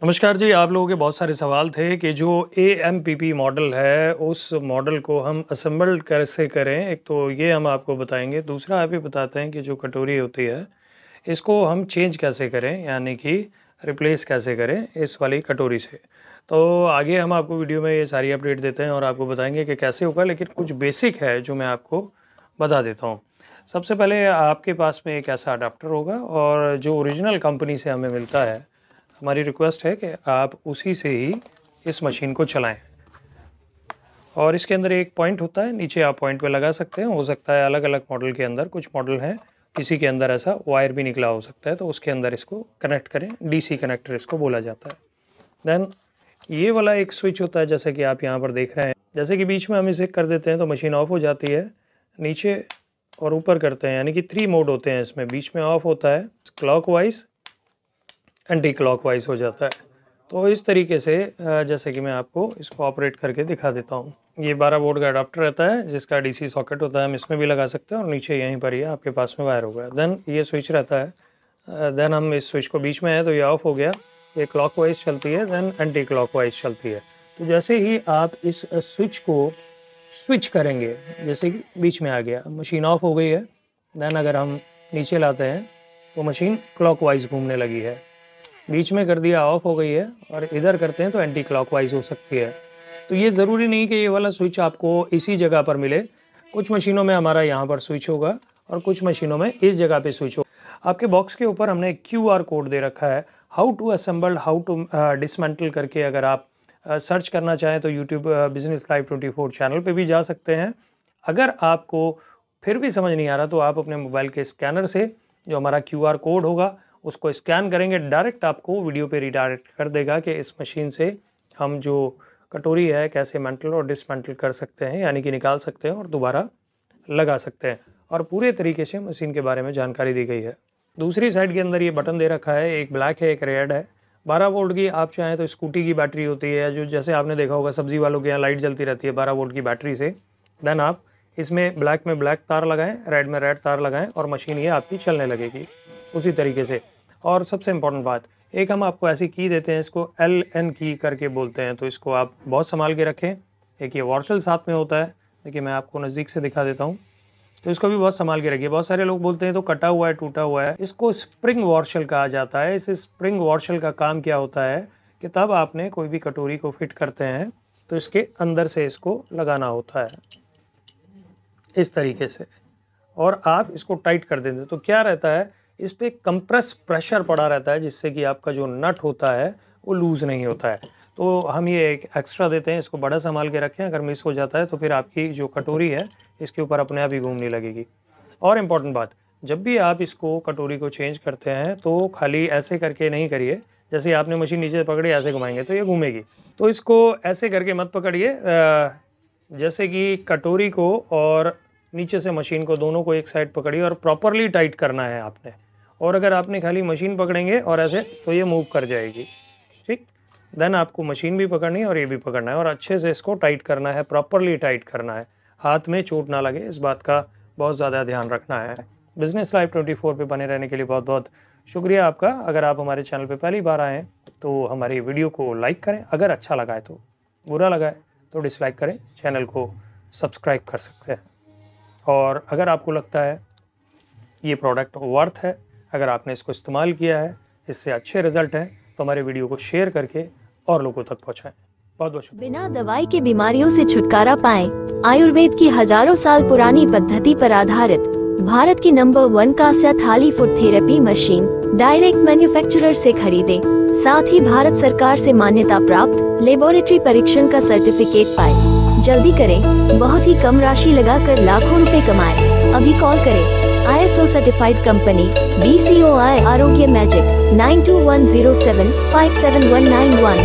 नमस्कार जी, आप लोगों के बहुत सारे सवाल थे कि जो एएमपीपी मॉडल है, उस मॉडल को हम असेंबल कैसे करें? एक तो ये हम आपको बताएँगे, दूसरा आप ये बताते हैं कि जो कटोरी होती है, इसको हम चेंज कैसे करें? यानी कि रिप्लेस कैसे करें इस वाली कटोरी से। तो आगे हम आपको वीडियो में ये सारी अपडेट देते हैं और आपको बताएँगे कि कैसे होगा, लेकिन कुछ बेसिक है जो मैं आपको बता देता हूँ। सबसे पहले आपके पास में एक ऐसा अडैप्टर होगा और जो ओरिजिनल कंपनी से हमें मिलता है, हमारी रिक्वेस्ट है कि आप उसी से ही इस मशीन को चलाएं। और इसके अंदर एक पॉइंट होता है, नीचे आप पॉइंट पे लगा सकते हैं। हो सकता है अलग अलग मॉडल के अंदर, कुछ मॉडल हैं किसी के अंदर ऐसा वायर भी निकला हो सकता है, तो उसके अंदर इसको कनेक्ट करें। डीसी कनेक्टर इसको बोला जाता है। देन ये वाला एक स्विच होता है, जैसे कि आप यहाँ पर देख रहे हैं। जैसे कि बीच में हम इसे कर देते हैं तो मशीन ऑफ हो जाती है। नीचे और ऊपर करते हैं, यानी कि 3 मोड होते हैं इसमें। बीच में ऑफ होता है, क्लॉकवाइज, एंटी क्लॉकवाइज हो जाता है। तो इस तरीके से जैसे कि मैं आपको इसको ऑपरेट करके दिखा देता हूँ। ये 12 वोल्ट का अडाप्टर रहता है, जिसका डीसी सॉकेट होता है, हम इसमें भी लगा सकते हैं और नीचे यहीं पर ही आपके पास में वायर होगा। देन ये स्विच रहता है। देन हम इस स्विच को बीच में है तो ये ऑफ हो गया, ये क्लॉकवाइज चलती है, देन एंटी क्लॉकवाइज चलती है। तो जैसे ही आप इस स्विच को स्विच करेंगे, जैसे कि बीच में आ गया, मशीन ऑफ हो गई है। देन अगर हम नीचे लाते हैं तो मशीन क्लॉकवाइज घूमने लगी है। बीच में कर दिया, ऑफ हो गई है, और इधर करते हैं तो एंटी क्लॉकवाइज हो सकती है। तो ये ज़रूरी नहीं कि ये वाला स्विच आपको इसी जगह पर मिले। कुछ मशीनों में हमारा यहाँ पर स्विच होगा और कुछ मशीनों में इस जगह पे स्विच होगा। आपके बॉक्स के ऊपर हमने QR कोड दे रखा है, how to assemble, how to dismantle करके। अगर आप सर्च करना चाहें तो यूट्यूब बिजनेस लाइव 24 चैनल पे भी जा सकते हैं। अगर आपको फिर भी समझ नहीं आ रहा तो आप अपने मोबाइल के स्कैनर से जो हमारा QR कोड होगा उसको स्कैन करेंगे, डायरेक्ट आपको वीडियो पे रिडायरेक्ट कर देगा कि इस मशीन से हम जो कटोरी है कैसे मेंटल और डिसमेंटल कर सकते हैं, यानी कि निकाल सकते हैं और दोबारा लगा सकते हैं। और पूरे तरीके से मशीन के बारे में जानकारी दी गई है। दूसरी साइड के अंदर ये बटन दे रखा है, एक ब्लैक है, एक रेड है। 12 वोल्ट की आप चाहें तो स्कूटी की बैटरी होती है, जो जैसे आपने देखा होगा सब्जी वालों के यहाँ लाइट जलती रहती है 12 वोल्ट की बैटरी से। देन आप इसमें ब्लैक में ब्लैक तार लगाएं, रेड में रेड तार लगाएं और मशीन ये आपकी चलने लगेगी उसी तरीके से। और सबसे इम्पोर्टेंट बात, एक हम आपको ऐसी की देते हैं, इसको LN की करके बोलते हैं, तो इसको आप बहुत संभाल के रखें। एक ये वॉर्शल साथ में होता है, देखिए मैं आपको नज़दीक से दिखा देता हूँ, तो इसको भी बहुत संभाल के रखिए। बहुत सारे लोग बोलते हैं तो कटा हुआ है, टूटा हुआ है। इसको स्प्रिंग वॉर्शल कहा जाता है। इस स्प्रिंग वॉर्शल का काम क्या होता है कि तब आपने कोई भी कटोरी को फिट करते हैं तो इसके अंदर से इसको लगाना होता है इस तरीके से, और आप इसको टाइट कर देंगे तो क्या रहता है, इस पर कंप्रेस प्रेशर पड़ा रहता है, जिससे कि आपका जो नट होता है वो लूज़ नहीं होता है। तो हम ये एक एक्स्ट्रा देते हैं, इसको बड़ा संभाल के रखें। अगर मिस हो जाता है तो फिर आपकी जो कटोरी है इसके ऊपर अपने आप ही घूमने लगेगी। और इम्पॉर्टेंट बात, जब भी आप इसको कटोरी को चेंज करते हैं तो खाली ऐसे करके नहीं करिए। जैसे आपने मशीन नीचे पकड़ी, ऐसे घुमाएंगे तो ये घूमेगी, तो इसको ऐसे करके मत पकड़िए। जैसे कि कटोरी को और नीचे से मशीन को, दोनों को एक साइड पकड़िए और प्रॉपरली टाइट करना है आपने। और अगर आपने खाली मशीन पकड़ेंगे और ऐसे, तो ये मूव कर जाएगी, ठीक। देन आपको मशीन भी पकड़नी है और ये भी पकड़ना है और अच्छे से इसको टाइट करना है, प्रॉपरली टाइट करना है, हाथ में चोट ना लगे, इस बात का बहुत ज़्यादा ध्यान रखना है। बिजनेस लाइव 24 पे बने रहने के लिए बहुत बहुत शुक्रिया आपका। अगर आप हमारे चैनल पे पहली बार आएँ तो हमारी वीडियो को लाइक करें, अगर अच्छा लगा है तो, बुरा लगा है तो डिसलाइक करें, चैनल को सब्सक्राइब कर सकते हैं। और अगर आपको लगता है ये प्रोडक्ट वर्थ है, अगर आपने इसको इस्तेमाल किया है, इससे अच्छे रिजल्ट हैं, तो हमारे वीडियो को शेयर करके और लोगों तक पहुंचाएं। बहुत बहुत शुक्रिया। बिना दवाई के बीमारियों से छुटकारा पाएं। आयुर्वेद की हजारों साल पुरानी पद्धति पर आधारित भारत की नंबर 1 कांस्य थाली foot therapy machine direct manufacturer से खरीदे, साथ ही भारत सरकार से मान्यता प्राप्त लेबोरेटरी परीक्षण का सर्टिफिकेट पाए। जल्दी करें, बहुत ही कम राशि लगाकर लाखों रुपए कमाएं। अभी कॉल करें। ISO सर्टिफाइड कंपनी BCOI आरोग्य मैजिक 9210757191।